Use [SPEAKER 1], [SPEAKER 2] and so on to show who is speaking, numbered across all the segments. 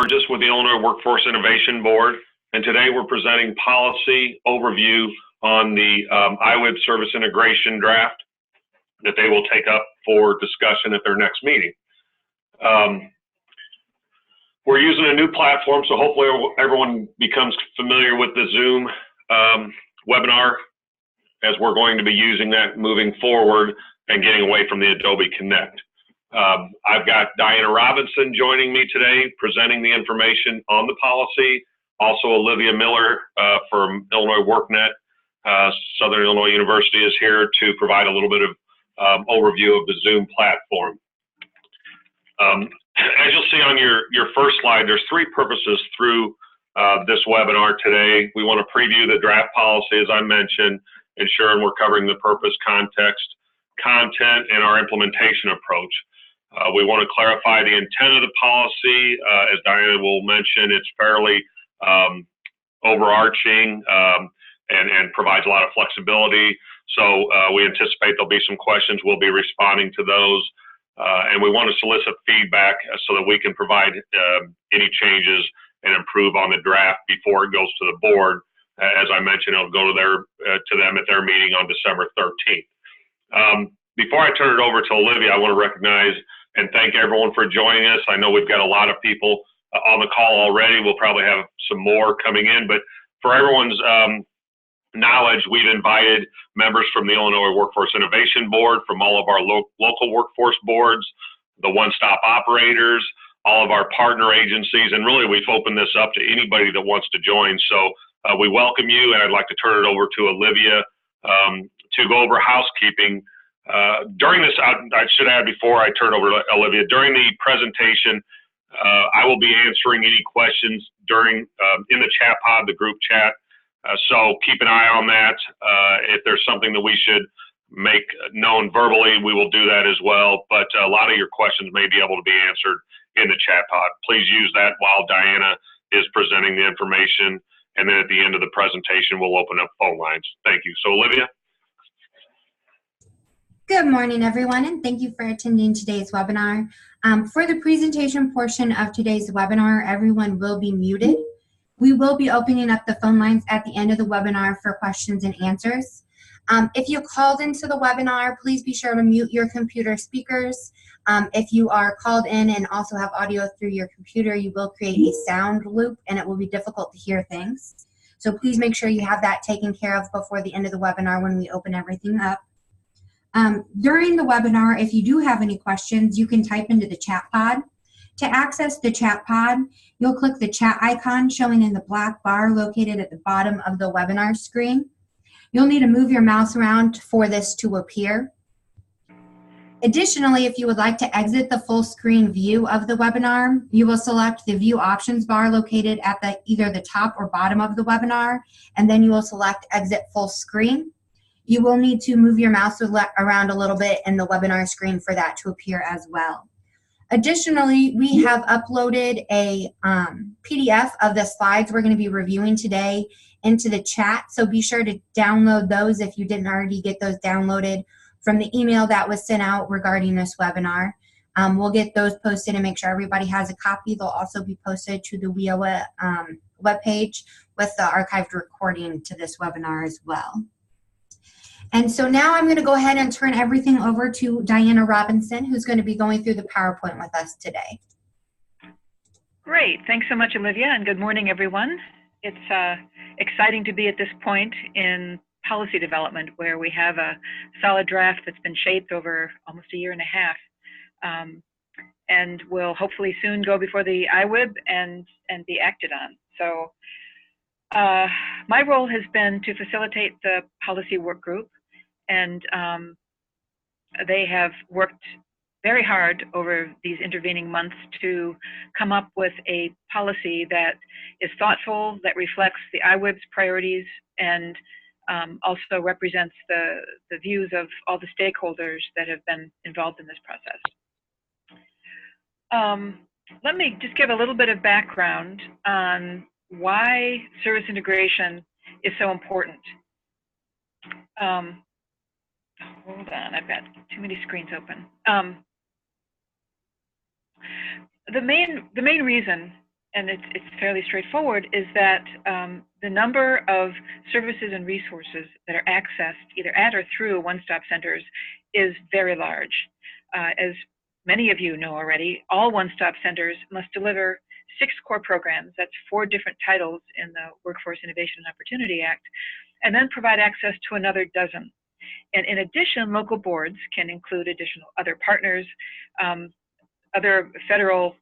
[SPEAKER 1] Just with the Illinois Workforce Innovation Board, and today we're presenting policy overview on the IWIB service integration draft that they will take up for discussion at their next meeting. We're using a new platform, so hopefully everyone becomes familiar with the Zoom webinar, as we're going to be using that moving forward and getting away from the Adobe Connect. I've got Diana Robinson joining me today, presenting the information on the policy. Also, Olivia Miller from Illinois WorkNet, Southern Illinois University, is here to provide a little bit of overview of the Zoom platform. As you'll see on your first slide, there's three purposes through this webinar today. We want to preview the draft policy, as I mentioned, ensuring we're covering the purpose, context, content, and our implementation approach. We want to clarify the intent of the policy. As Diana will mention, it's fairly overarching and provides a lot of flexibility. So we anticipate there'll be some questions. We'll be responding to those. And we want to solicit feedback so that we can provide any changes and improve on the draft before it goes to the board. As I mentioned, it'll go to them at their meeting on December 13th. Before I turn it over to Olivia, I want to recognize and thank everyone for joining us. I know we've got a lot of people on the call already. We'll probably have some more coming in, but for everyone's knowledge, we've invited members from the Illinois Workforce Innovation Board, from all of our local workforce boards, the one-stop operators, all of our partner agencies, and really we've opened this up to anybody that wants to join. So we welcome you, and I'd like to turn it over to Olivia to go over housekeeping. During this, I should add before I turn it over to Olivia, during the presentation, I will be answering any questions during in the chat pod, the group chat. So keep an eye on that. If there's something that we should make known verbally, we will do that as well. But a lot of your questions may be able to be answered in the chat pod. Please use that while Diana is presenting the information. And then at the end of the presentation, we'll open up phone lines. Thank you. So Olivia.
[SPEAKER 2] Good morning, everyone, and thank you for attending today's webinar. For the presentation portion of today's webinar, everyone will be muted. We will be opening up the phone lines at the end of the webinar for questions and answers. If you called into the webinar, please be sure to mute your computer speakers. If you are called in and also have audio through your computer, you will create a sound loop and it will be difficult to hear things. So please make sure you have that taken care of before the end of the webinar when we open everything up. During the webinar, if you do have any questions, you can type into the chat pod. To access the chat pod, you'll click the chat icon showing in the black bar located at the bottom of the webinar screen. You'll need to move your mouse around for this to appear. Additionally, if you would like to exit the full screen view of the webinar, you will select the view options bar located at either the top or bottom of the webinar, and then you will select exit full screen. You will need to move your mouse around a little bit in the webinar screen for that to appear as well. Additionally, we have uploaded a PDF of the slides we're going to be reviewing today into the chat, so be sure to download those if you didn't already get those downloaded from the email that was sent out regarding this webinar. We'll get those posted and make sure everybody has a copy. They'll also be posted to the WIOA webpage with the archived recording to this webinar as well. And so now I'm going to go ahead and turn everything over to Diana Robinson, who's going to be going through the PowerPoint with us today.
[SPEAKER 3] Great. Thanks so much, Olivia, and good morning, everyone. It's exciting to be at this point in policy development where we have a solid draft that's been shaped over almost a year and a half and will hopefully soon go before the IWIB and be acted on. So my role has been to facilitate the policy work group, and they have worked very hard over these intervening months to come up with a policy that is thoughtful, that reflects the IWIB's priorities, and also represents the views of all the stakeholders that have been involved in this process. Let me just give a little bit of background on why service integration is so important. Hold on, I've got too many screens open. The main reason and it's fairly straightforward, is that the number of services and resources that are accessed either at or through one-stop centers is very large. As many of you know already, all one-stop centers must deliver 6 core programs, that's 4 different titles in the Workforce Innovation and Opportunity Act, and then provide access to another dozen. And in addition, local boards can include additional other partners, other federal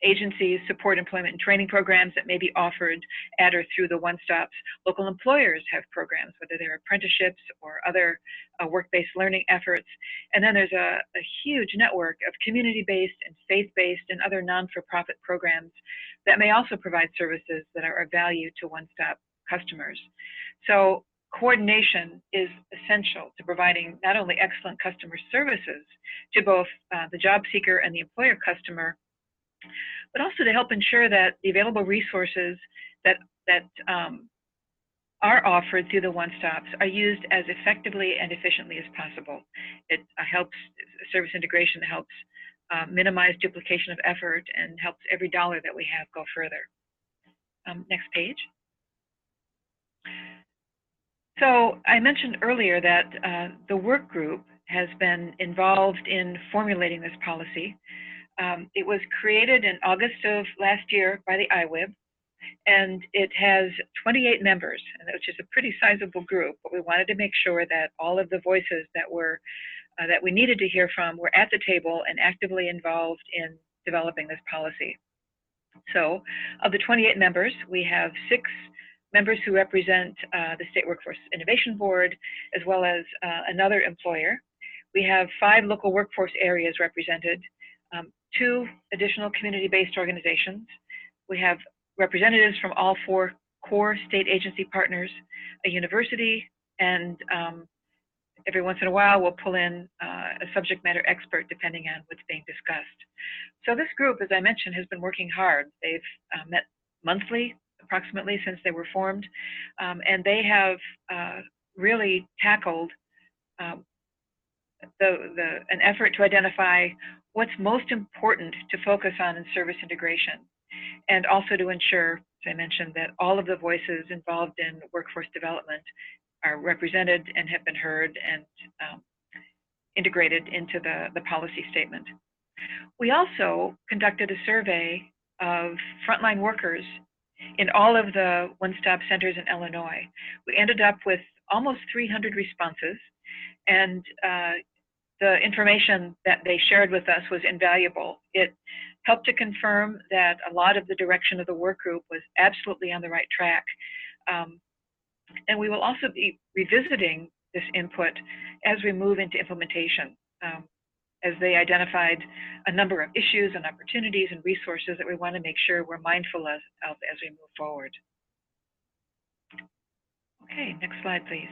[SPEAKER 3] agencies support employment and training programs that may be offered at or through the one-stops. Local employers have programs, whether they're apprenticeships or other work-based learning efforts. And then there's a huge network of community-based and faith-based and other non-for-profit programs that may also provide services that are of value to one-stop customers. So coordination is essential to providing not only excellent customer services to both the job seeker and the employer customer, but also to help ensure that the available resources that are offered through the one-stops are used as effectively and efficiently as possible. It helps, service integration helps minimize duplication of effort and helps every dollar that we have go further. Next page. So I mentioned earlier that the work group has been involved in formulating this policy. It was created in August of last year by the IWIB, and it has 28 members, which is a pretty sizable group, but we wanted to make sure that all of the voices that were that we needed to hear from were at the table and actively involved in developing this policy. So of the 28 members, we have 6 members who represent the State Workforce Innovation Board, as well as another employer. We have 5 local workforce areas represented, 2 additional community-based organizations. We have representatives from all 4 core state agency partners, a university, and every once in a while we'll pull in a subject matter expert depending on what's being discussed. So this group, as I mentioned, has been working hard. They've met monthly, approximately, since they were formed, and they have really tackled an effort to identify what's most important to focus on in service integration, and also to ensure, as I mentioned, that all of the voices involved in workforce development are represented and have been heard and integrated into the policy statement. We also conducted a survey of frontline workers in all of the one-stop centers in Illinois. We ended up with almost 300 responses, and the information that they shared with us was invaluable. It helped to confirm that a lot of the direction of the work group was absolutely on the right track. And we will also be revisiting this input as we move into implementation, as they identified a number of issues and opportunities and resources that we want to make sure we're mindful of as we move forward. Okay, next slide, please.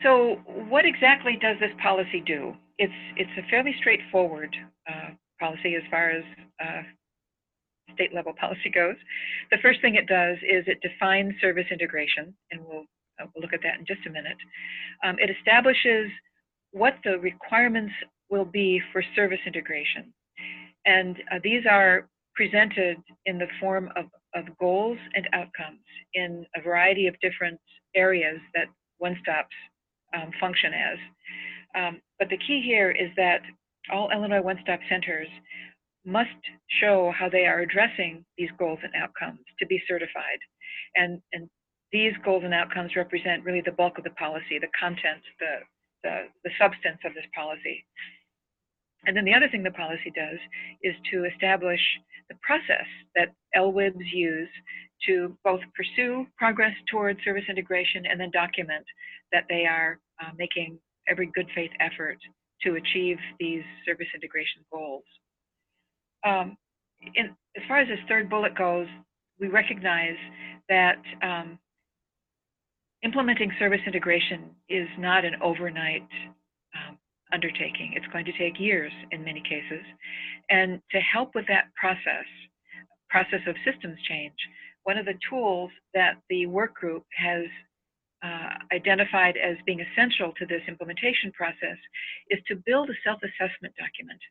[SPEAKER 3] So what exactly does this policy do? It's a fairly straightforward policy as far as state level policy goes. The first thing it does is it defines service integration, and we'll look at that in just a minute. It establishes what the requirements will be for service integration. And these are presented in the form of goals and outcomes in a variety of different areas that one-stops function as. But the key here is that all Illinois one-stop centers must show how they are addressing these goals and outcomes to be certified. And these goals and outcomes represent really the bulk of the policy, the content, the substance of this policy. And then the other thing the policy does is to establish the process that LWIBs use to both pursue progress towards service integration and then document that they are making every good faith effort to achieve these service integration goals. As far as this third bullet goes, we recognize that implementing service integration is not an overnight undertaking. It's going to take years in many cases. And to help with that process of systems change, one of the tools that the work group has identified as being essential to this implementation process is to build a self-assessment document.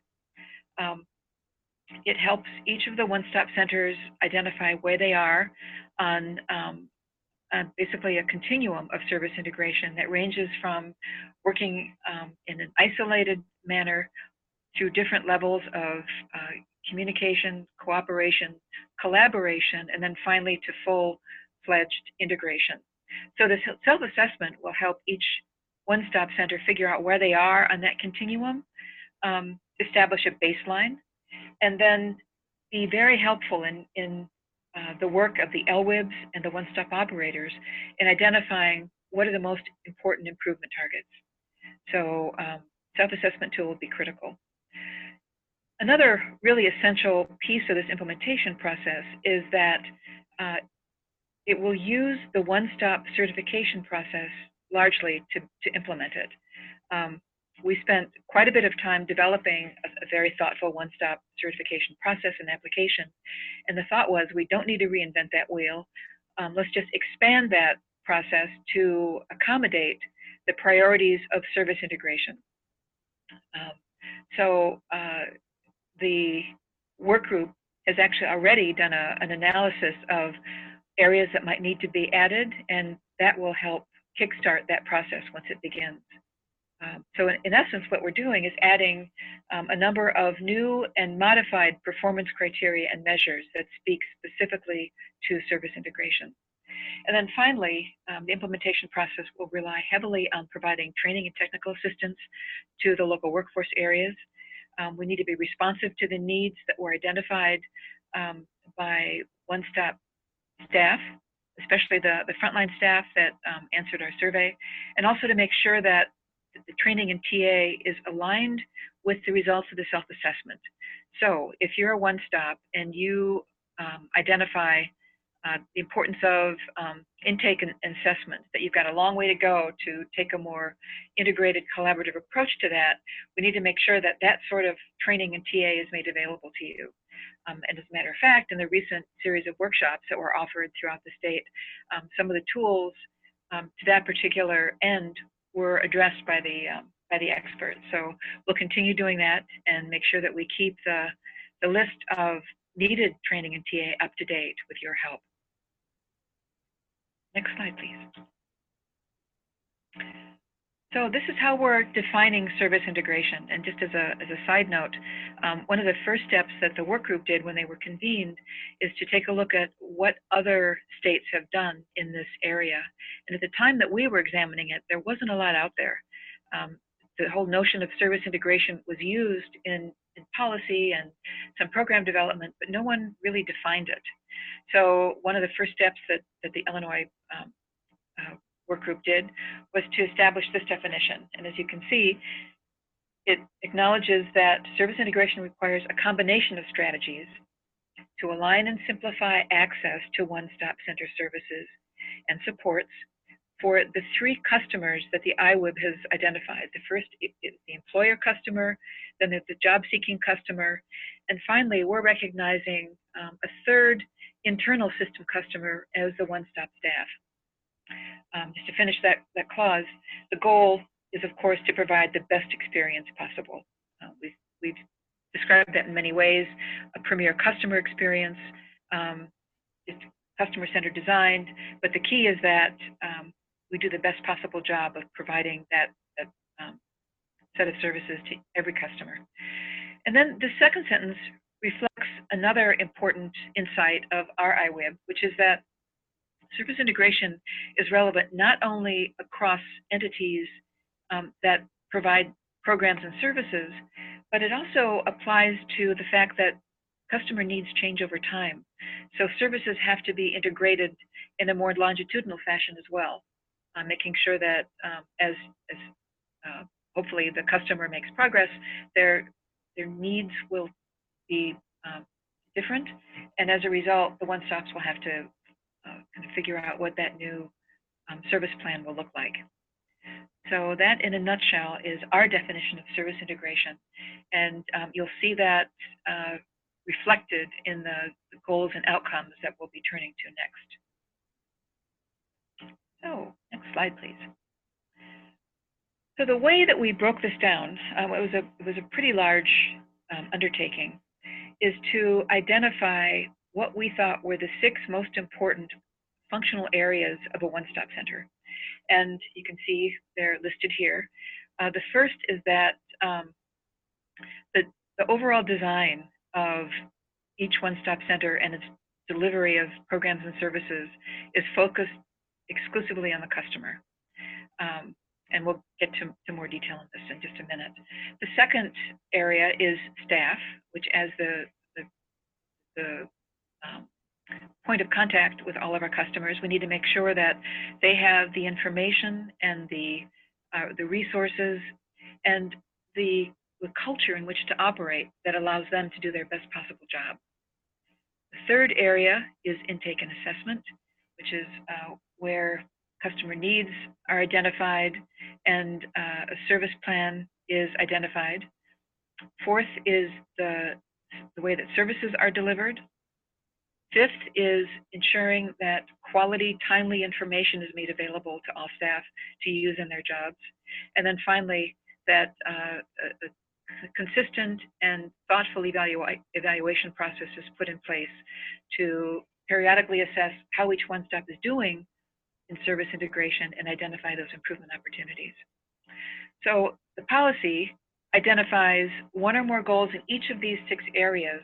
[SPEAKER 3] It helps each of the one-stop centers identify where they are on basically a continuum of service integration that ranges from working in an isolated manner through different levels of communication, cooperation, collaboration, and then finally to full-fledged integration. So this self-assessment will help each one-stop center figure out where they are on that continuum, establish a baseline, and then be very helpful in the work of the LWIBs and the one-stop operators in identifying what are the most important improvement targets. So self-assessment tool will be critical. Another really essential piece of this implementation process is that it will use the one-stop certification process largely to implement it. We spent quite a bit of time developing a very thoughtful one-stop certification process and application. And the thought was, we don't need to reinvent that wheel. Let's just expand that process to accommodate the priorities of service integration. The work group has actually already done an analysis of areas that might need to be added, and that will help kickstart that process once it begins. So in essence, what we're doing is adding a number of new and modified performance criteria and measures that speak specifically to service integration. And then finally, the implementation process will rely heavily on providing training and technical assistance to the local workforce areas. We need to be responsive to the needs that were identified by one-stop staff, especially the frontline staff that answered our survey, and also to make sure that the training in TA is aligned with the results of the self-assessment. So if you're a one-stop and you identify the importance of intake and assessment, that you've got a long way to go to take a more integrated collaborative approach to that, we need to make sure that that sort of training in TA is made available to you. And as a matter of fact, in the recent series of workshops that were offered throughout the state, some of the tools to that particular end were addressed by the experts. So we'll continue doing that and make sure that we keep the list of needed training in TA up to date with your help. Next slide, please. So this is how we're defining service integration. And just as a side note, one of the first steps that the work group did when they were convened is to take a look at what other states have done in this area. And at the time that we were examining it, there wasn't a lot out there. The whole notion of service integration was used in policy and some program development, but no one really defined it. So one of the first steps that the Illinois work group did was to establish this definition. And as you can see, it acknowledges that service integration requires a combination of strategies to align and simplify access to one-stop center services and supports for the three customers that the IWIB has identified. The first is the employer customer, then there's the job-seeking customer, and finally, we're recognizing a third internal system customer as the one-stop staff. Just to finish that clause, the goal is, of course, to provide the best experience possible. We've described that in many ways: a premier customer experience, it's customer-centered design. But the key is that we do the best possible job of providing that set of services to every customer. And then the second sentence reflects another important insight of our IWIB, which is that service integration is relevant not only across entities that provide programs and services, but it also applies to the fact that customer needs change over time. So services have to be integrated in a more longitudinal fashion as well, making sure that as hopefully the customer makes progress, their needs will be different, and as a result, the one-stops will have to kind of figure out what that new service plan will look like. So that, in a nutshell, is our definition of service integration, and you'll see that reflected in the goals and outcomes that we'll be turning to next. So, next slide, please. So the way that we broke this down, it was a pretty large undertaking is to identify what we thought were the 6 most important functional areas of a one-stop center. And you can see they're listed here. The first is that the overall design of each one-stop center and its delivery of programs and services is focused exclusively on the customer. And we'll get to more detail on this in just a minute. The second area is staff, which as the point of contact with all of our customers, we need to make sure that they have the information and the resources and the culture in which to operate that allows them to do their best possible job. The third area is intake and assessment, which is where customer needs are identified and a service plan is identified. Fourth is the way that services are delivered. Fifth is ensuring that quality, timely information is made available to all staff to use in their jobs. And then finally, that a consistent and thoughtful evaluation process is put in place to periodically assess how each one-stop is doing in service integration and identify those improvement opportunities. So the policy identifies 1 or more goals in each of these 6 areas,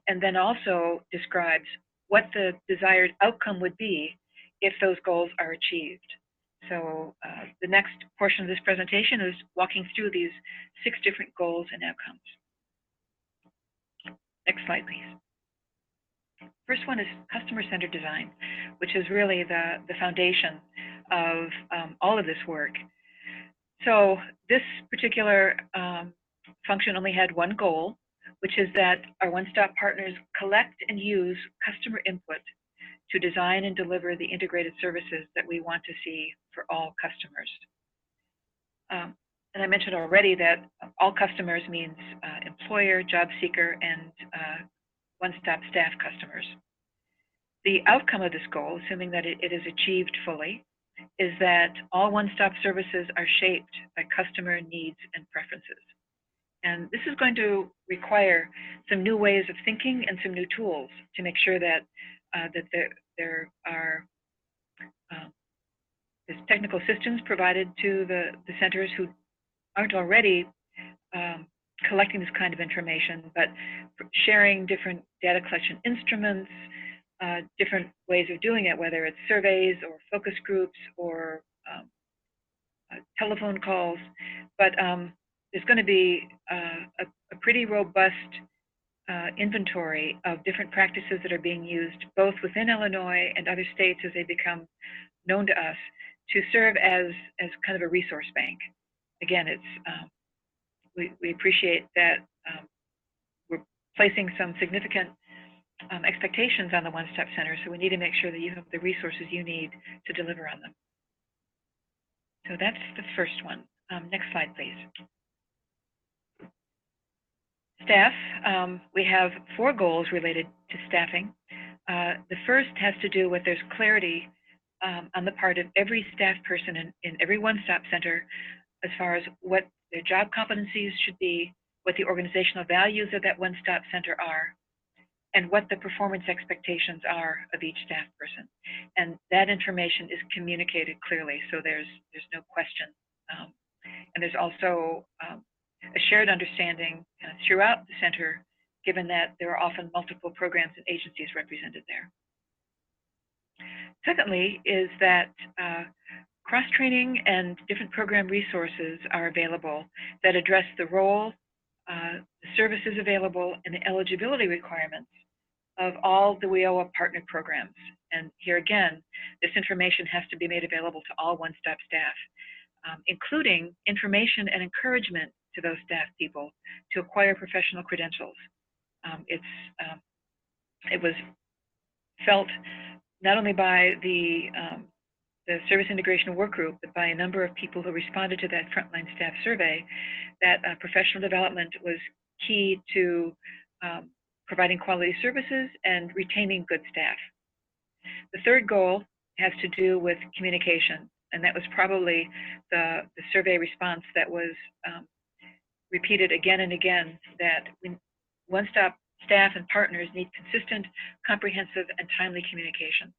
[SPEAKER 3] and then also describes what the desired outcome would be if those goals are achieved. So the next portion of this presentation is walking through these 6 different goals and outcomes. Next slide, please. First one is customer-centered design, which is really the foundation of all of this work. So this particular function only had 1 goal, which is that our one-stop partners collect and use customer input to design and deliver the integrated services that we want to see for all customers. And I mentioned already that all customers means employer, job seeker, and one-stop staff customers. The outcome of this goal, assuming that it is achieved fully, is that all one-stop services are shaped by customer needs and preferences. And this is going to require some new ways of thinking and some new tools to make sure that there are there's technical assistance provided to the centers who aren't already collecting this kind of information, but sharing different data collection instruments, different ways of doing it, whether it's surveys or focus groups or telephone calls. But there's going to be a pretty robust inventory of different practices that are being used both within Illinois and other states as they become known to us to serve as kind of a resource bank. Again, it's we appreciate that we're placing some significant expectations on the one-stop center, so we need to make sure that you have the resources you need to deliver on them. So that's the first one. Next slide, please. Staff, we have 4 goals related to staffing. The first has to do with there's clarity on the part of every staff person in every one-stop center as far as what their job competencies should be, what the organizational values of that one-stop center are, and what the performance expectations are of each staff person. And that information is communicated clearly, so there's no question. And there's also a shared understanding throughout the center, given that there are often multiple programs and agencies represented there. Secondly is that cross-training and different program resources are available that address the role, the services available, and the eligibility requirements of all the WIOA partner programs. And here again, this information has to be made available to all one-stop staff, including information and encouragement to those staff people to acquire professional credentials. It was felt not only by the Service Integration Work Group, but by a number of people who responded to that frontline staff survey, that professional development was key to providing quality services and retaining good staff. The third goal has to do with communication, and that was probably the survey response that was repeated again and again, that one-stop staff and partners need consistent, comprehensive, and timely communication.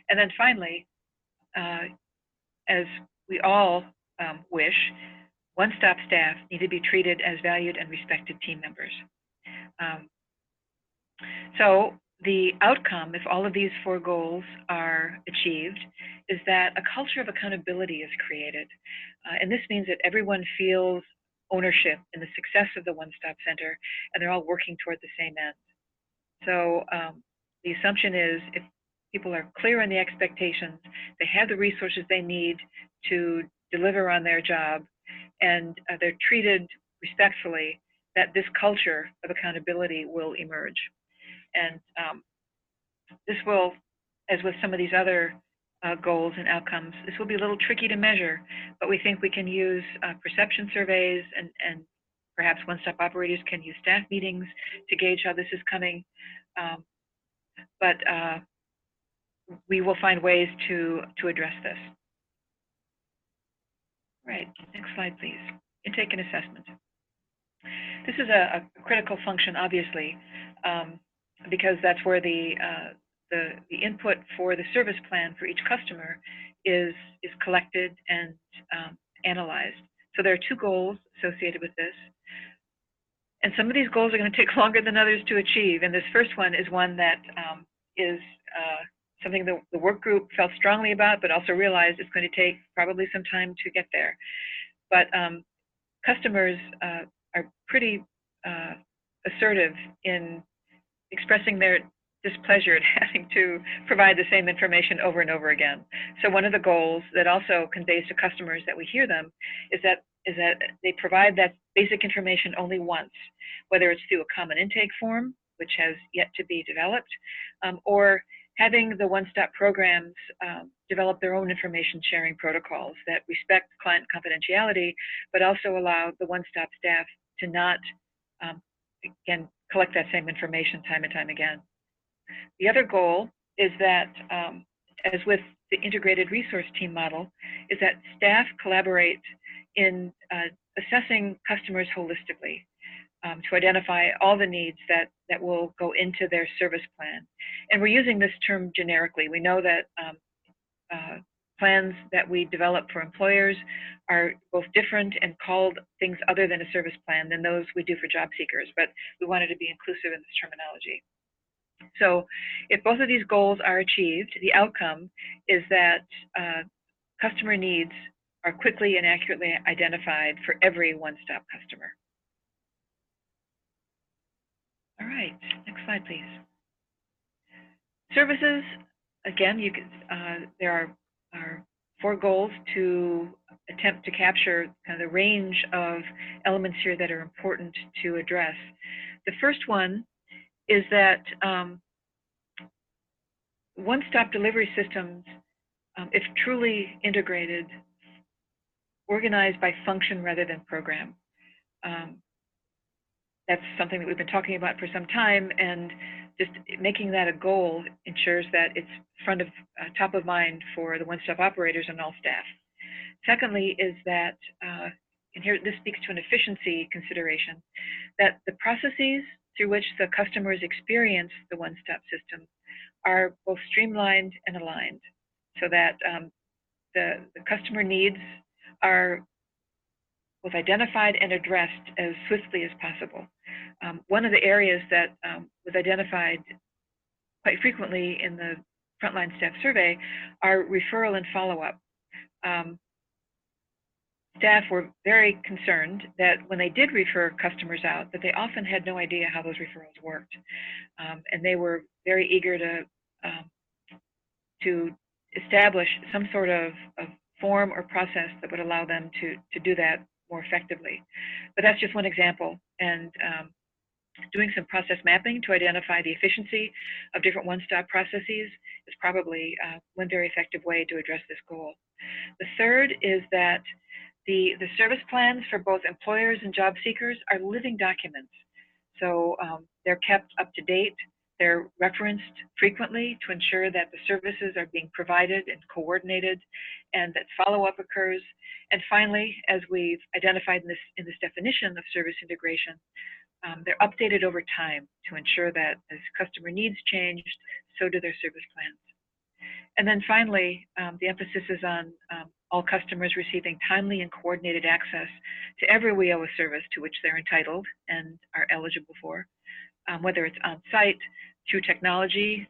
[SPEAKER 3] And then finally, as we all wish, one-stop staff need to be treated as valued and respected team members. So the outcome, if all of these 4 goals are achieved, is that a culture of accountability is created. And this means that everyone feels ownership in the success of the one-stop center, and they're all working toward the same end. So the assumption is if people are clear on the expectations, they have the resources they need to deliver on their job, and they're treated respectfully, that this culture of accountability will emerge. And this will, as with some of these other goals and outcomes, this will be a little tricky to measure, but we think we can use perception surveys, and perhaps one-stop operators can use staff meetings to gauge how this is coming. But we will find ways to address this. Right, next slide, please. Intake and assessment. This is a critical function, obviously, because that's where the input for the service plan for each customer is collected and analyzed. So there are 2 goals associated with this. And some of these goals are going to take longer than others to achieve. And this first one is one that is something the work group felt strongly about, but also realized it's going to take probably some time to get there. But customers are pretty assertive in expressing their displeasure at having to provide the same information over and over again. So one of the goals that also conveys to customers that we hear them is that they provide that basic information only once, whether it's through a common intake form, which has yet to be developed, or having the one-stop programs develop their own information sharing protocols that respect client confidentiality, but also allow the one-stop staff to not, again, collect that same information time and time again. The other goal is that, as with the integrated resource team model, is that staff collaborate in assessing customers holistically to identify all the needs that will go into their service plan. And we're using this term generically. We know that plans that we develop for employers are both different and called things other than a service plan than those we do for job seekers, but we wanted to be inclusive in this terminology. So if both of these goals are achieved, the outcome is that customer needs are quickly and accurately identified for every one-stop customer. All right, next slide, please. Services, again, you can, there are 4 goals to attempt to capture kind of the range of elements here that are important to address. The first one is that one-stop delivery systems, if truly integrated, organized by function rather than program. That's something that we've been talking about for some time, and just making that a goal ensures that it's top of mind for the one-stop operators and all staff. Secondly is that, and here this speaks to an efficiency consideration, that the processes through which the customers experience the one-stop system are both streamlined and aligned, so that the customer needs are both identified and addressed as swiftly as possible. One of the areas that was identified quite frequently in the frontline staff survey are referral and follow-up. Staff were very concerned that when they did refer customers out, that they often had no idea how those referrals worked. And they were very eager to establish some sort of form or process that would allow them to do that more effectively. But that's just one example. And doing some process mapping to identify the efficiency of different one-stop processes is probably one very effective way to address this goal. The third is that the service plans for both employers and job seekers are living documents. So they're kept up to date. They're referenced frequently to ensure that the services are being provided and coordinated, and that follow-up occurs. And finally, as we've identified in this definition of service integration, they're updated over time to ensure that as customer needs change, so do their service plans. And then finally, the emphasis is on all customers receiving timely and coordinated access to every WIOA service to which they're entitled and are eligible for, whether it's on site, through technology,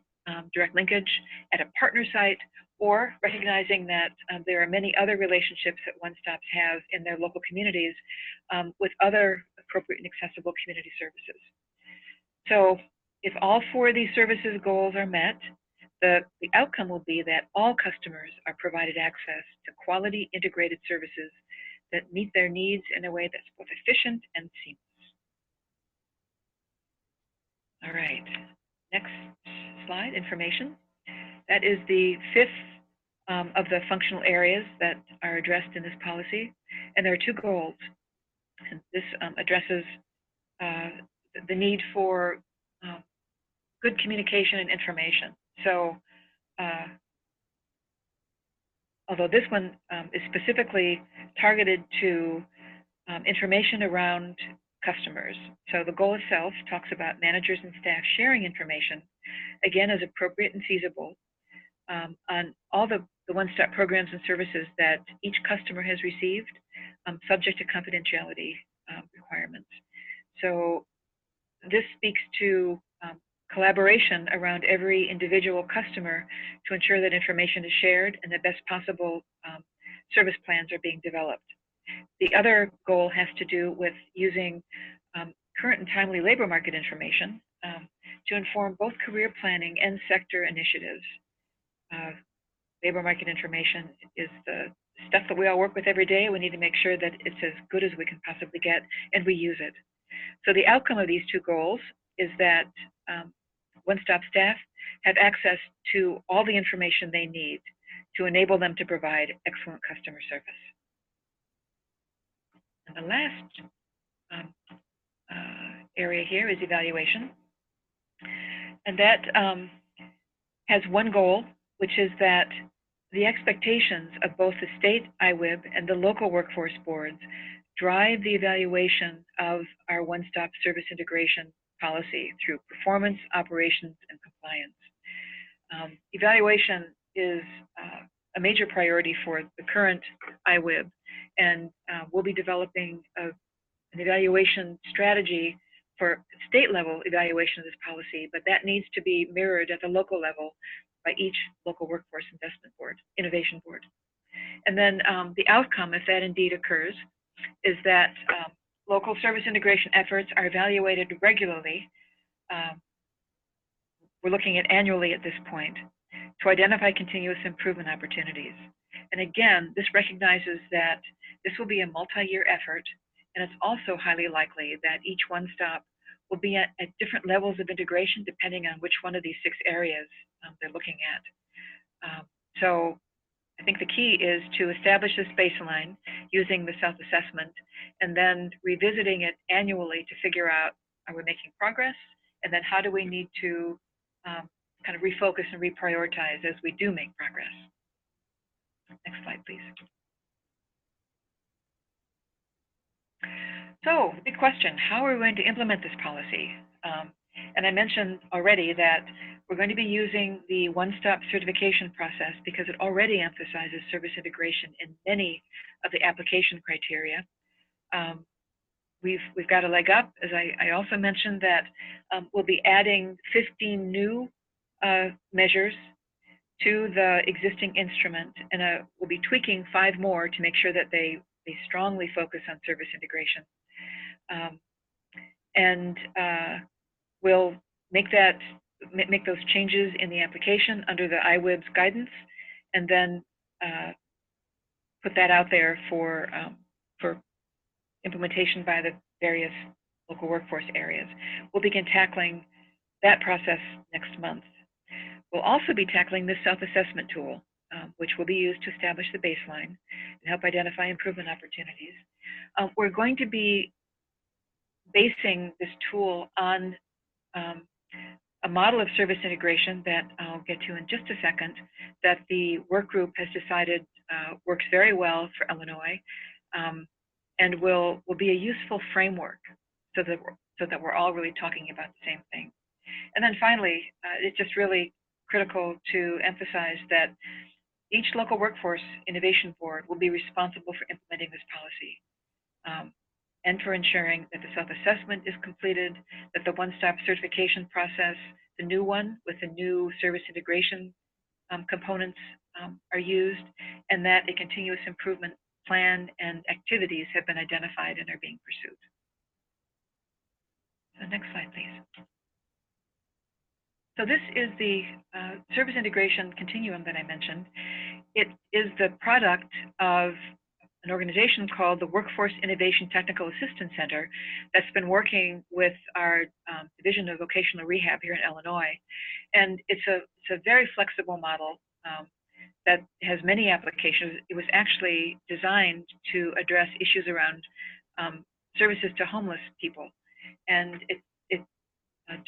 [SPEAKER 3] direct linkage, at a partner site, or recognizing that there are many other relationships that one-stops have in their local communities with other appropriate and accessible community services. So if all four of these services goals are met, the outcome will be that all customers are provided access to quality integrated services that meet their needs in a way that's both efficient and seamless. All right, next slide, information. That is the fifth of the functional areas that are addressed in this policy, and there are two goals. And this addresses the need for good communication and information. So, although this one is specifically targeted to information around customers, so the goal itself talks about managers and staff sharing information, again, as appropriate and feasible, on all the one-stop programs and services that each customer has received, subject to confidentiality requirements. So this speaks to collaboration around every individual customer to ensure that information is shared and the best possible service plans are being developed. The other goal has to do with using current and timely labor market information to inform both career planning and sector initiatives. Labor market information is the stuff that we all work with every day. We need to make sure that it's as good as we can possibly get, and we use it. So the outcome of these two goals is that one-stop staff have access to all the information they need to enable them to provide excellent customer service. And the last area here is evaluation. And that has one goal, which is that the expectations of both the state IWIB and the local workforce boards drive the evaluation of our one-stop service integration policy through performance, operations, and compliance. Evaluation is a major priority for the current IWIB, and we'll be developing an evaluation strategy for state-level evaluation of this policy, but that needs to be mirrored at the local level by each local workforce investment board, innovation board. And then the outcome, if that indeed occurs, is that local service integration efforts are evaluated regularly. We're looking at annually at this point to identify continuous improvement opportunities. And again, this recognizes that this will be a multi-year effort, and it's also highly likely that each one-stop will be at different levels of integration depending on which one of these 6 areas they're looking at. So I think the key is to establish this baseline using the self-assessment and then revisiting it annually to figure out, are we making progress? And then how do we need to kind of refocus and reprioritize as we do make progress? Next slide, please. So, big question, how are we going to implement this policy? And I mentioned already that we're going to be using the one-stop certification process because it already emphasizes service integration in many of the application criteria. We've got a leg up, as I also mentioned that we'll be adding 15 new measures to the existing instrument, and we'll be tweaking 5 more to make sure that they strongly focus on service integration. We'll make those changes in the application under the IWIB's guidance, and then put that out there for implementation by the various local workforce areas. We'll begin tackling that process next month. We'll also be tackling this self-assessment tool, which will be used to establish the baseline and help identify improvement opportunities. We're going to be basing this tool on a model of service integration that I'll get to in just a second, that the work group has decided works very well for Illinois, and will be a useful framework so that so that we're all really talking about the same thing. And then finally, it's just really critical to emphasize that each local workforce innovation board will be responsible for implementing this policy and for ensuring that the self-assessment is completed, that the one-stop certification process, the new one with the new service integration components are used, and that a continuous improvement plan and activities have been identified and are being pursued. So next slide, please. So this is the service integration continuum that I mentioned. It is the product of an organization called the Workforce Innovation Technical Assistance Center that's been working with our Division of Vocational Rehab here in Illinois. And it's a very flexible model that has many applications. It was actually designed to address issues around services to homeless people. And it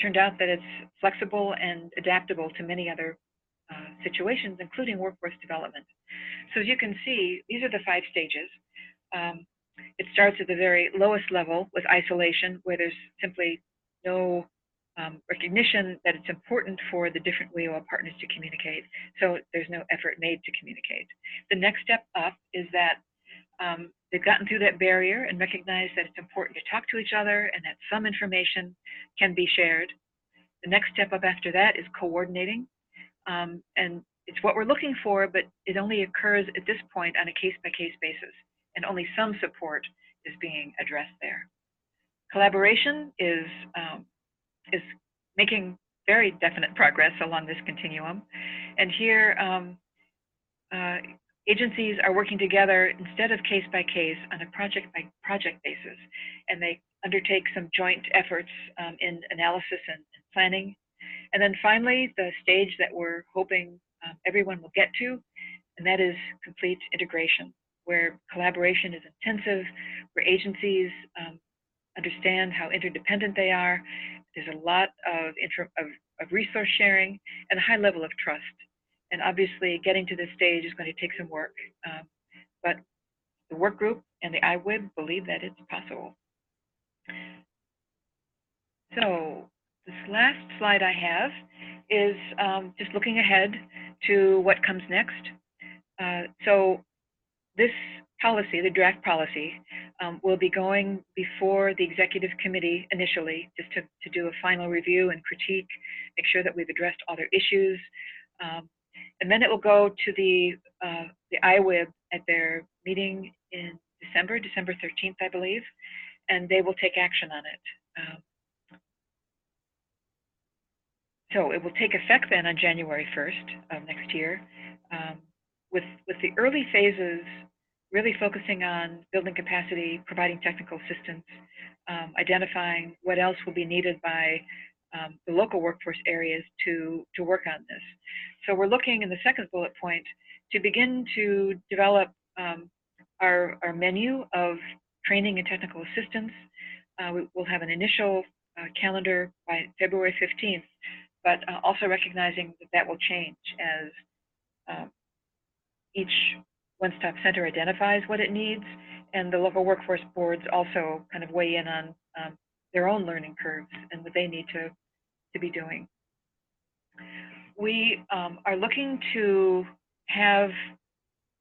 [SPEAKER 3] turned out that it's flexible and adaptable to many other situations, including workforce development. So as you can see, these are the 5 stages. It starts at the very lowest level with isolation, where there's simply no recognition that it's important for the different WIOA partners to communicate. So there's no effort made to communicate. The next step up is that they've gotten through that barrier and recognized that it's important to talk to each other and that some information can be shared. The next step up after that is coordinating. And it's what we're looking for, but it only occurs at this point on a case-by-case basis, and only some support is being addressed there. Collaboration is making very definite progress along this continuum. And here, agencies are working together instead of case by case on a project by project basis, and they undertake some joint efforts in analysis and planning. And then finally, the stage that we're hoping everyone will get to, and that is complete integration, where collaboration is intensive, where agencies understand how interdependent they are. There's a lot of resource sharing and a high level of trust. And obviously, getting to this stage is going to take some work. But the work group and the IWIB believe that it's possible. So this last slide I have is just looking ahead to what comes next. So this policy, the draft policy, will be going before the executive committee initially, just to do a final review and critique, make sure that we've addressed all their issues. And then it will go to the IWIB at their meeting in December 13th, I believe, and they will take action on it. So it will take effect then on January 1st of next year, with the early phases really focusing on building capacity, providing technical assistance, identifying what else will be needed by the local workforce areas to work on this. So we're looking in the second bullet point to begin to develop our menu of training and technical assistance. We'll have an initial calendar by February 15th, but also recognizing that that will change as each one-stop center identifies what it needs, and the local workforce boards also kind of weigh in on their own learning curves and what they need to be doing. We are looking to have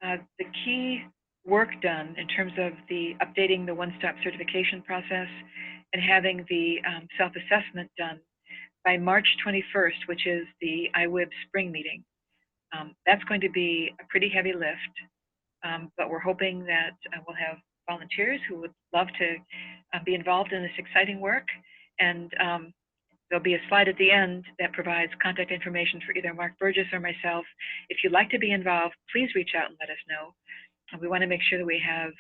[SPEAKER 3] the key work done in terms of the updating the one-stop certification process and having the self-assessment done by March 21st, which is the IWIB spring meeting. That's going to be a pretty heavy lift, but we're hoping that we'll have volunteers who would love to be involved in this exciting work. And there'll be a slide at the end that provides contact information for either Mark Burgess or myself. If you'd like to be involved, please reach out and let us know. We want to make sure that we have,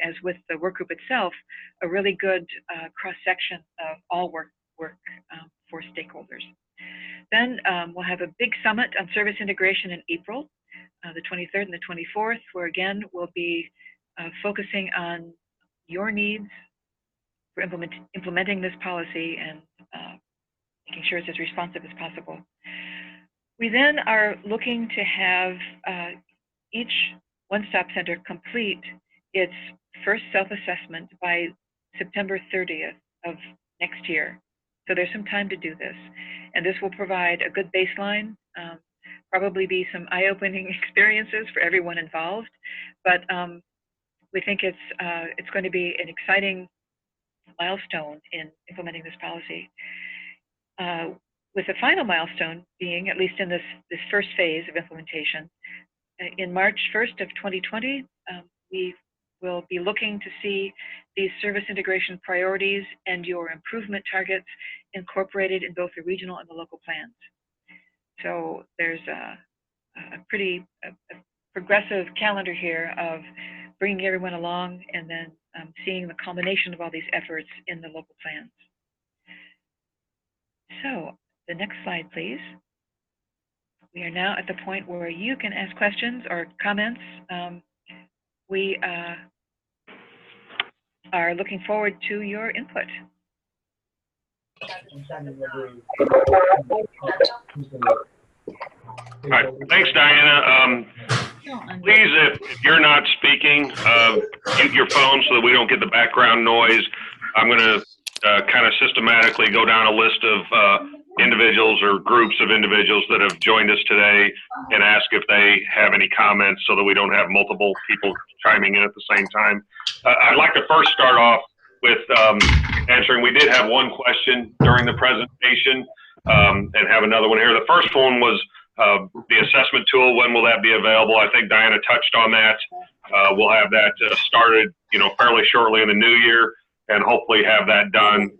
[SPEAKER 3] as with the work group itself, a really good cross-section of all workforce stakeholders. Then we'll have a big summit on service integration in April, the 23rd and the 24th, where again, we'll be focusing on your needs for implementing this policy and making sure it's as responsive as possible. We then are looking to have each one-stop center complete its first self-assessment by September 30th of next year. So there's some time to do this. And this will provide a good baseline, probably be some eye-opening experiences for everyone involved. But we think it's going to be an exciting milestone in implementing this policy. With the final milestone being, at least in this first phase of implementation, in March 1st of 2020, we will be looking to see these service integration priorities and your improvement targets incorporated in both the regional and the local plans. So there's a pretty progressive calendar here of bringing everyone along and then seeing the culmination of all these efforts in the local plans. So the next slide, please. We are now at the point where you can ask questions or comments. We are looking forward to your input.
[SPEAKER 1] All right, thanks, Diana. Please, if you're not speaking, mute your phone so that we don't get the background noise. I'm going to kind of systematically go down a list of individuals or groups of individuals that have joined us today and ask if they have any comments so that we don't have multiple people chiming in at the same time. I'd like to first start off with answering. We did have one question during the presentation and have another one here. The first one was the assessment tool. When will that be available? I think Diana touched on that. We'll have that started, fairly shortly in the new year, and hopefully have that done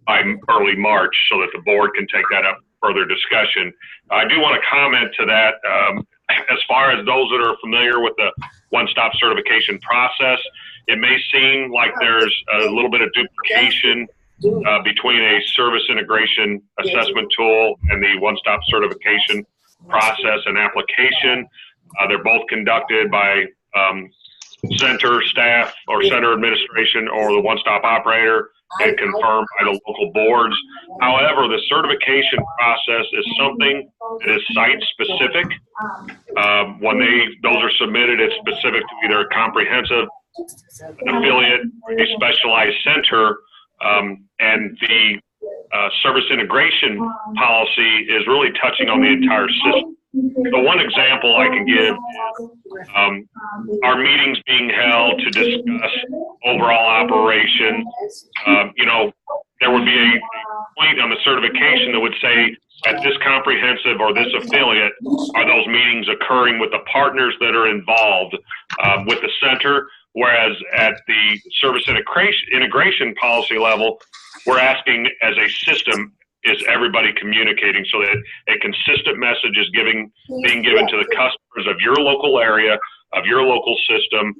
[SPEAKER 1] by early March so that the board can take that up for further discussion. I do want to comment to that. As far as those that are familiar with the one-stop certification process, it may seem like there's a little bit of duplication between a service integration assessment tool and the one-stop certification process and application. They're both conducted by center staff or center administration or the one-stop operator and confirmed by the local boards. However, the certification process is something that is site-specific. When those are submitted, it's specific to either a comprehensive, an affiliate, a specialized center, and the service integration policy is really touching on the entire system. So one example I can give is our meetings being held to discuss overall operation. There would be a point on the certification that would say, at this comprehensive or this affiliate, are those meetings occurring with the partners that are involved with the center? Whereas at the service integration policy level, we're asking as a system, is everybody communicating so that a consistent message is being given to the customers of your local area, of your local system,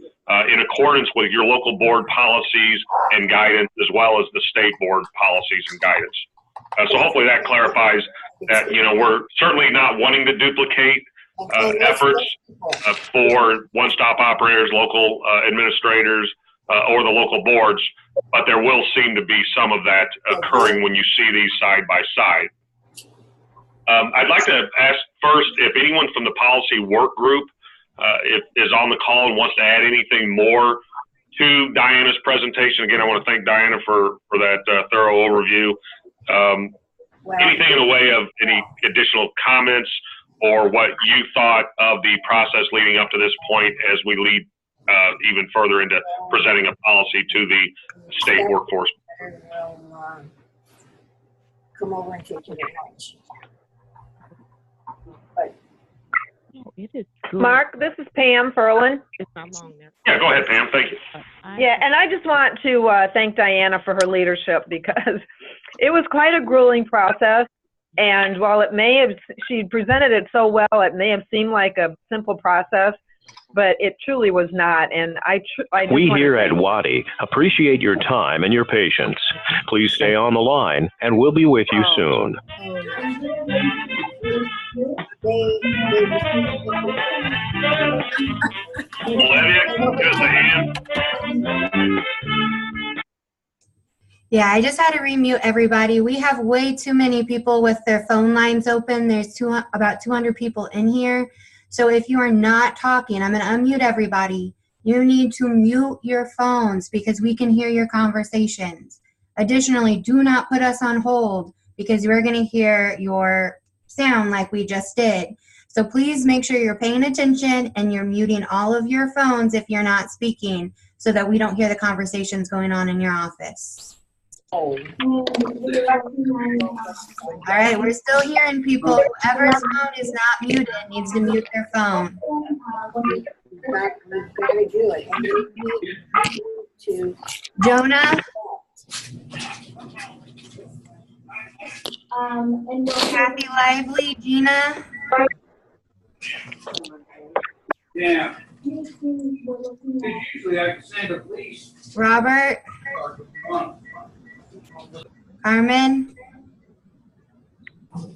[SPEAKER 1] in accordance with your local board policies and guidance, as well as the state board policies and guidance. So hopefully that clarifies that, we're certainly not wanting to duplicate efforts for one-stop operators, local administrators, or the local boards, but there will seem to be some of that occurring when you see these side by side. I'd like to ask first if anyone from the policy work group is on the call and wants to add anything more to Diana's presentation. Again, I want to thank Diana for that thorough overview. Anything in the way of any additional comments or what you thought of the process leading up to this point as we lead even further into presenting a policy to the state workforce?
[SPEAKER 4] Come over and take it at lunch.
[SPEAKER 5] It is good.
[SPEAKER 6] Mark, this is Pam Ferlin.
[SPEAKER 5] It's not long there.
[SPEAKER 1] Yeah, go ahead, Pam. Thank you.
[SPEAKER 6] Yeah, and I just want to thank Diana for her leadership, because it was quite a grueling process. And while she presented it so well, it may have seemed like a simple process, but it truly was not. And
[SPEAKER 7] we here at WIOA appreciate your time and your patience. Please stay on the line, and we'll be with you soon.
[SPEAKER 2] Yeah, I just had to remute everybody. We have way too many people with their phone lines open. There's about 200 people in here. So if you are not talking, I'm going to unmute everybody. You need to mute your phones because we can hear your conversations. Additionally, do not put us on hold because you're going to hear your sound like we just did. So please make sure you're paying attention and you're muting all of your phones if you're not speaking so that we don't hear the conversations going on in your office. All right, we're still hearing people. Whoever's phone is not muted needs to mute their phone. Jonah? Kathy Lively, Gina?
[SPEAKER 8] Yeah. Usually I can send the police.
[SPEAKER 2] Robert? Carmen?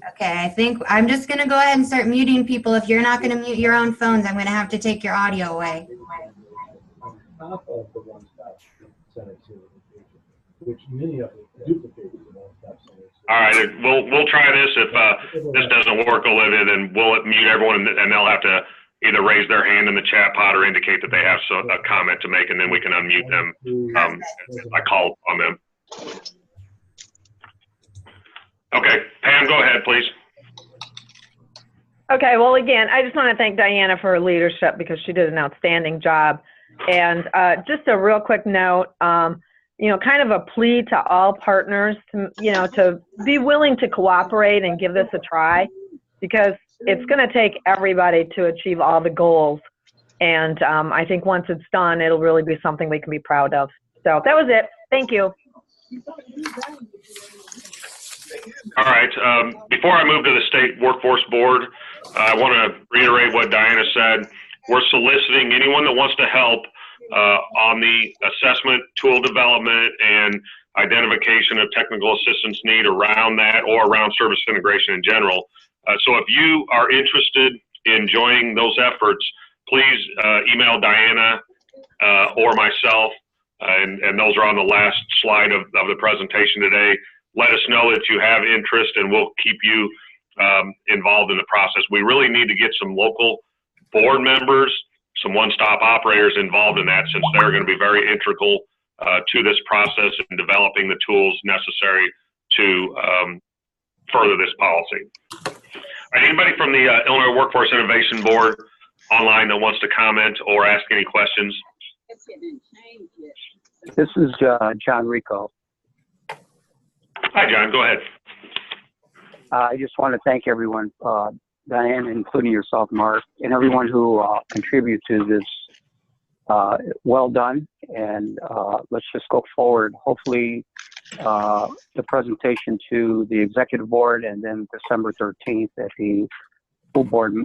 [SPEAKER 2] Okay, I think I'm just going to go ahead and start muting people. If you're not going to mute your own phones, I'm going to have to take your audio away.
[SPEAKER 9] Which many of them duplicate the one-stop centers.
[SPEAKER 1] All right, we'll try this. If this doesn't work, Olivia, then we'll mute everyone, and they'll have to either raise their hand in the chat pod or indicate that they have a comment to make, and then we can unmute them. I call on them. Okay, Pam, go ahead, please.
[SPEAKER 6] Okay, well, again, I just want to thank Diana for her leadership because she did an outstanding job. And just a real quick note, you know, kind of a plea to all partners to, you know, to be willing to cooperate and give this a try, because it's going to take everybody to achieve all the goals. And I think once it's done, it'll really be something we can be proud of. So that was it. Thank you.
[SPEAKER 1] All right. Before I move to the State Workforce Board, I want to reiterate what Diana said. We're soliciting anyone that wants to help on the assessment, tool development, and identification of technical assistance need around that or around service integration in general. So if you are interested in joining those efforts, please email Diana or myself, and those are on the last slide of the presentation today. Let us know that you have interest, and we'll keep you involved in the process. We really need to get some local board members, some one-stop operators involved in that, since they're going to be very integral to this process and developing the tools necessary to further this policy. All right, anybody from the Illinois Workforce Innovation Board online that wants to comment or ask any questions?
[SPEAKER 10] This is John Rico.
[SPEAKER 1] Hi, John. Go ahead.
[SPEAKER 10] I just want to thank everyone, Diane, including yourself, Mark, and everyone who contribute to this. Well done, and let's just go forward. Hopefully, the presentation to the executive board, and then December 13th at the full board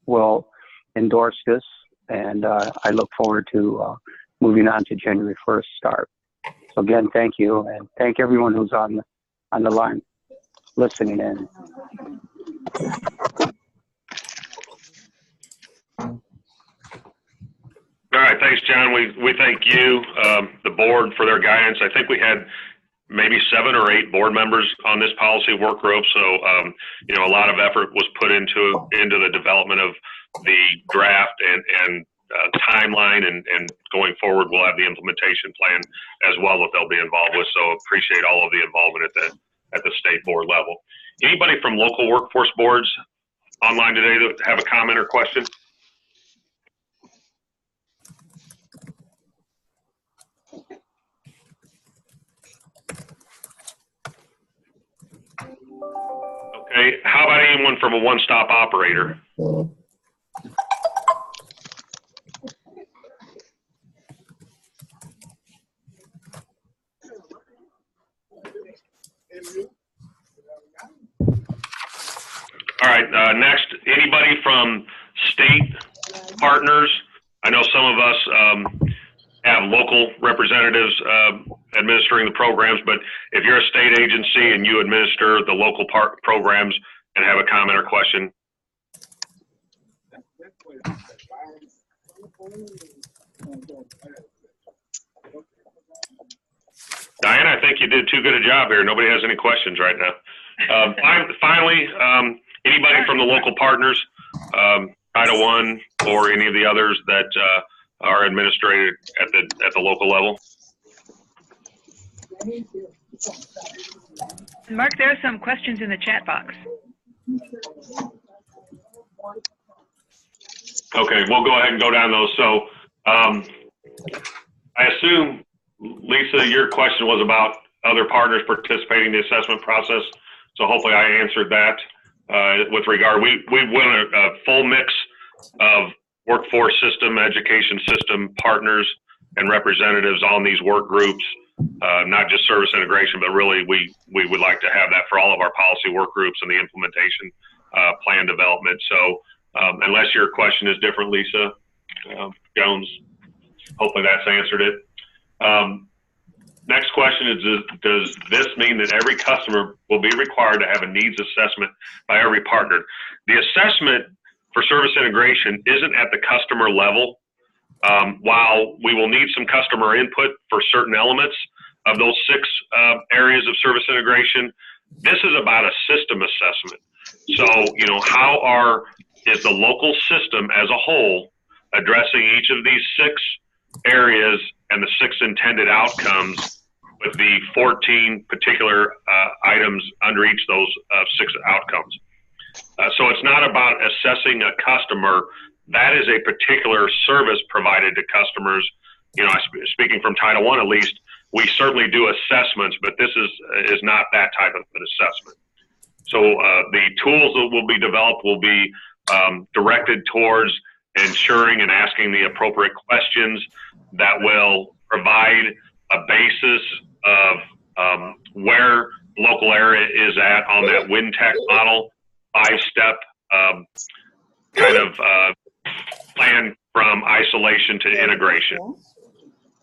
[SPEAKER 10] will endorse this, and I look forward to moving on to January 1st start. So again, thank you, and thank everyone who's on the line listening in.
[SPEAKER 1] All right, thanks, John. We thank you, the board, for their guidance. I think we had maybe 7 or 8 board members on this policy work group, so you know, a lot of effort was put into the development of the draft and timeline, and going forward, we'll have the implementation plan as well that they'll be involved with. So appreciate all of the involvement at the state board level. Anybody from local workforce boards online today that have a comment or question? Okay, how about anyone from a one-stop operator? All right, next, anybody from state partners? I know some of us have local representatives administering the programs, but if you're a state agency and you administer the local programs and have a comment or question. Diana, I think you did too good a job here. Nobody has any questions right now. Finally, anybody from the local partners, Title I or any of the others that are administrated at the local level?
[SPEAKER 3] Mark, there are some questions in the chat box.
[SPEAKER 1] Okay, we'll go ahead and go down those. So I assume, Lisa, your question was about other partners participating in the assessment process. So hopefully I answered that with regard. We went a full mix of workforce system, education system partners and representatives on these work groups, not just service integration, but really we would like to have that for all of our policy work groups and the implementation plan development. So unless your question is different, Lisa Jones, hopefully that's answered it. Next question is, does this mean that every customer will be required to have a needs assessment by every partner? The assessment for service integration isn't at the customer level. While we will need some customer input for certain elements of those 6 areas of service integration, this is about a system assessment. So, you know, is the local system as a whole addressing each of these 6 areas and the 6 intended outcomes with the 14 particular items under each of those 6 outcomes. So it's not about assessing a customer. That is a particular service provided to customers. You know, speaking from Title I at least, we certainly do assessments, but this is not that type of an assessment. So the tools that will be developed will be directed towards ensuring and asking the appropriate questions that will provide a basis of where the local area is at on that WINTAC model, 5-step kind of plan from isolation to integration.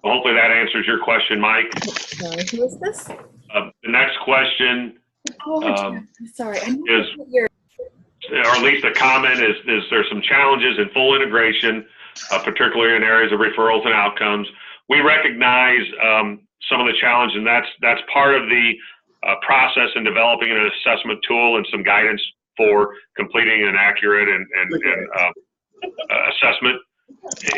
[SPEAKER 1] Hopefully that answers your question, Mike.
[SPEAKER 4] Sorry, who is this?
[SPEAKER 1] The next question
[SPEAKER 4] Sorry,
[SPEAKER 1] is, or at least a comment is there's some challenges in full integration, particularly in areas of referrals and outcomes. We recognize some of the challenges, and that's part of the process in developing an assessment tool and some guidance for completing an accurate and assessment,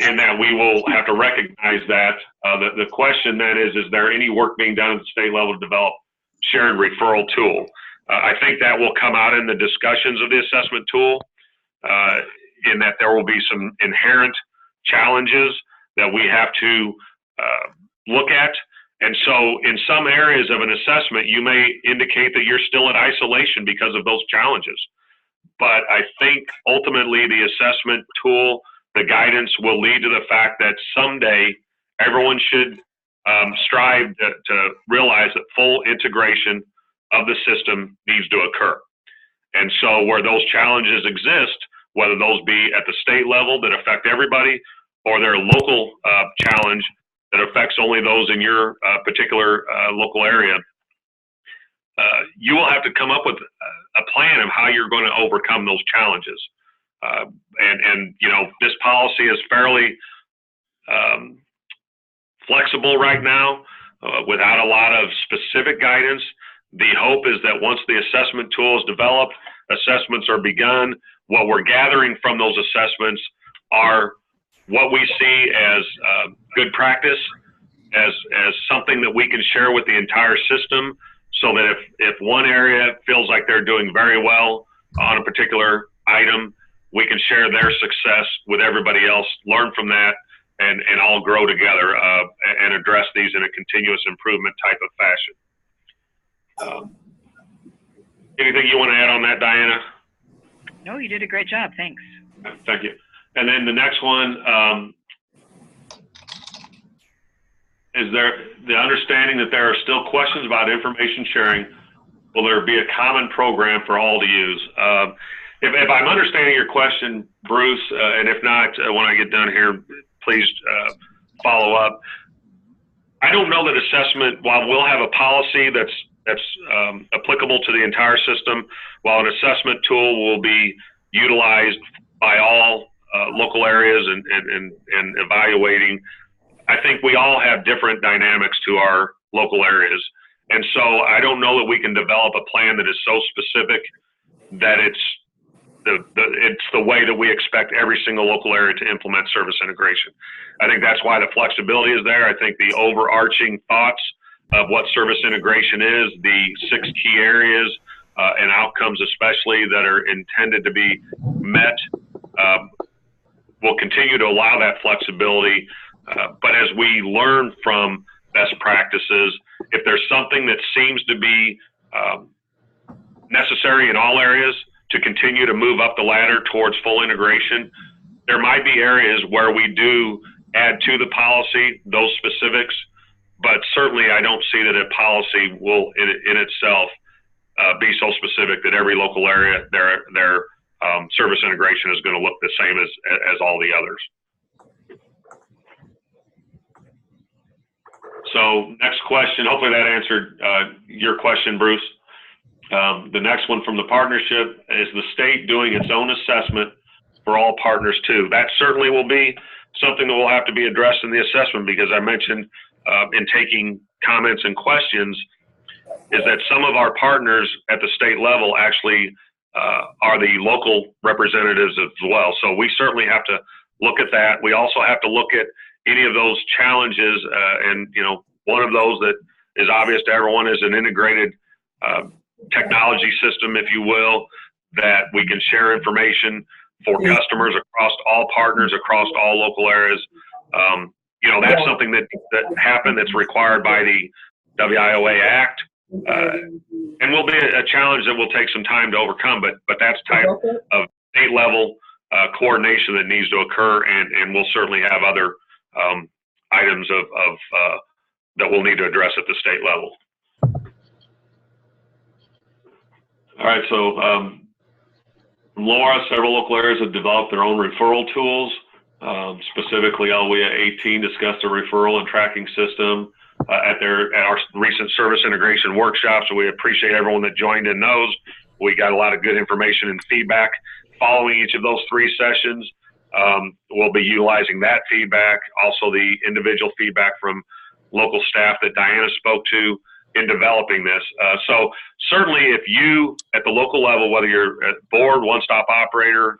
[SPEAKER 1] in that we will have to recognize that. The question then is there any work being done at the state level to develop shared referral tool? I think that will come out in the discussions of the assessment tool, in that there will be some inherent challenges that we have to look at. And so in some areas of an assessment, you may indicate that you're still in isolation because of those challenges. But I think ultimately the assessment tool, the guidance will lead to the fact that someday everyone should strive to realize that full integration of the system needs to occur. And so where those challenges exist, whether those be at the state level that affect everybody, or they're a local challenge that affects only those in your particular local area, you will have to come up with a plan of how you're going to overcome those challenges. And you know, this policy is fairly flexible right now, without a lot of specific guidance. The hope is that once the assessment tool is developed, assessments are begun, what we're gathering from those assessments are what we see as good practice, as something that we can share with the entire system, so that if one area feels like they're doing very well on a particular item, we can share their success with everybody else, learn from that, and all grow together and address these in a continuous improvement type of fashion. Anything you want to add on that, Diana?
[SPEAKER 3] No, you did a great job. Thanks.
[SPEAKER 1] Thank you. And then the next one, is there the understanding that there are still questions about information sharing? Will there be a common program for all to use? If I'm understanding your question, Bruce, and if not, when I get done here, please follow up. I don't know that assessment, while we'll have a policy that's applicable to the entire system, while an assessment tool will be utilized by all local areas and evaluating, I think we all have different dynamics to our local areas. And so I don't know that we can develop a plan that is so specific that it's the way that we expect every single local area to implement service integration. I think that's why the flexibility is there. I think the overarching thoughts of what service integration is, the 6 key areas and outcomes especially that are intended to be met. We'll continue to allow that flexibility, but as we learn from best practices, if there's something that seems to be necessary in all areas to continue to move up the ladder towards full integration, there might be areas where we do add to the policy those specifics, but certainly I don't see that a policy will in itself be so specific that every local area, their service integration is going to look the same as all the others. So next question, hopefully that answered your question, Bruce. The next one from the partnership is the state doing its own assessment for all partners too. That certainly will be something that will have to be addressed in the assessment, because I mentioned in taking comments and questions is that some of our partners at the state level actually are the local representatives as well. So we certainly have to look at that. We also have to look at any of those challenges, and one of those that is obvious to everyone is an integrated technology system, if you will, that we can share information for customers across all partners, across all local areas. That's something that happened, that's required by the WIOA Act, and will be a challenge that will take some time to overcome, but that's type of state level coordination that needs to occur, and we'll certainly have other items of that we'll need to address at the state level. All right, so from Laura, several local areas have developed their own referral tools. Specifically, LWIA 18 discussed a referral and tracking system at our recent service integration workshop. So we appreciate everyone that joined in those. We got a lot of good information and feedback following each of those 3 sessions. We'll be utilizing that feedback, also the individual feedback from local staff that Diana spoke to in developing this. So certainly if you at the local level, whether you're at board, one-stop operator,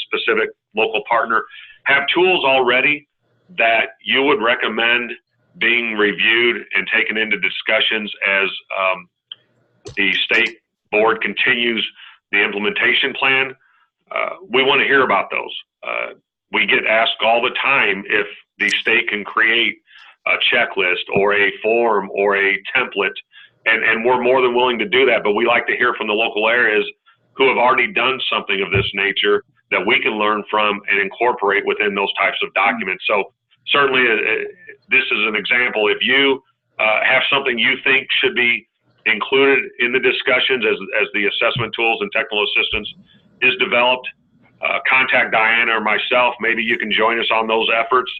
[SPEAKER 1] specific local partner, have tools already that you would recommend being reviewed and taken into discussions as the state board continues the implementation plan, we want to hear about those. We get asked all the time if the state can create a checklist or a form or a template, and we're more than willing to do that, but we like to hear from the local areas who have already done something of this nature that we can learn from and incorporate within those types of documents. So certainly this is an example. If you have something you think should be included in the discussions as the assessment tools and technical assistance is developed, contact Diana or myself. Maybe you can join us on those efforts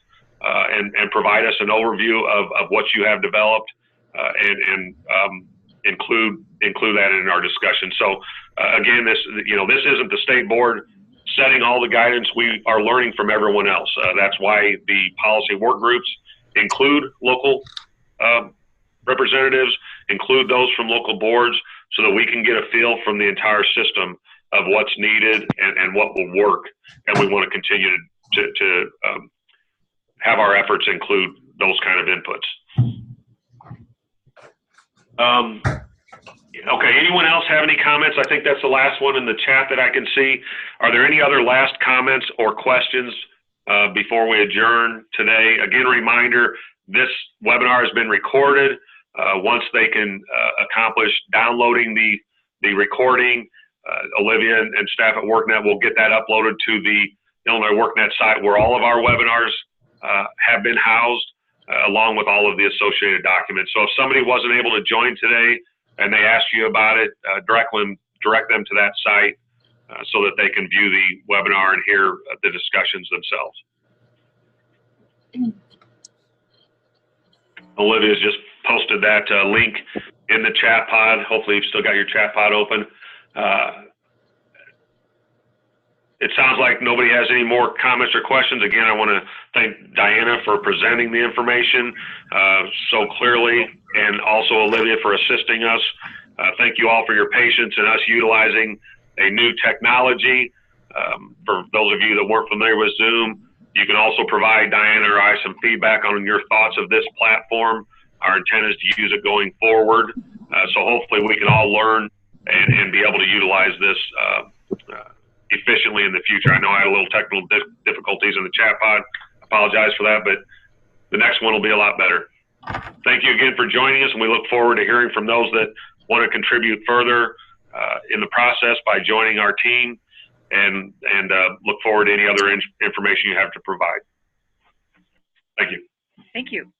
[SPEAKER 1] and provide us an overview of what you have developed and include that in our discussion. So again, this isn't the state board setting all the guidance. We are learning from everyone else. That's why the policy work groups include local representatives, include those from local boards, so that we can get a feel from the entire system of what's needed and what will work. And we want to continue to have our efforts include those kind of inputs. Okay, anyone else have any comments? I think that's the last one in the chat that I can see. Are there any other last comments or questions before we adjourn today? Again, a reminder, this webinar has been recorded. Once they can accomplish downloading the recording, Olivia and staff at WorkNet will get that uploaded to the Illinois WorkNet site where all of our webinars have been housed, along with all of the associated documents. So if somebody wasn't able to join today and they ask you about it, direct them to that site so that they can view the webinar and hear the discussions themselves. Olivia's just posted that link in the chat pod. Hopefully you've still got your chat pod open. It sounds like nobody has any more comments or questions. Again, I want to thank Diana for presenting the information so clearly, and also Olivia for assisting us. Thank you all for your patience in us utilizing a new technology. For those of you that weren't familiar with Zoom, you can also provide Diana or I some feedback on your thoughts of this platform. Our intent is to use it going forward. So hopefully we can all learn and be able to utilize this efficiently in the future. I know I had a little technical difficulties in the chat pod. Apologize for that, but the next one will be a lot better. Thank you again for joining us, and we look forward to hearing from those that want to contribute further in the process by joining our team, and look forward to any other information you have to provide. Thank you.
[SPEAKER 3] Thank you.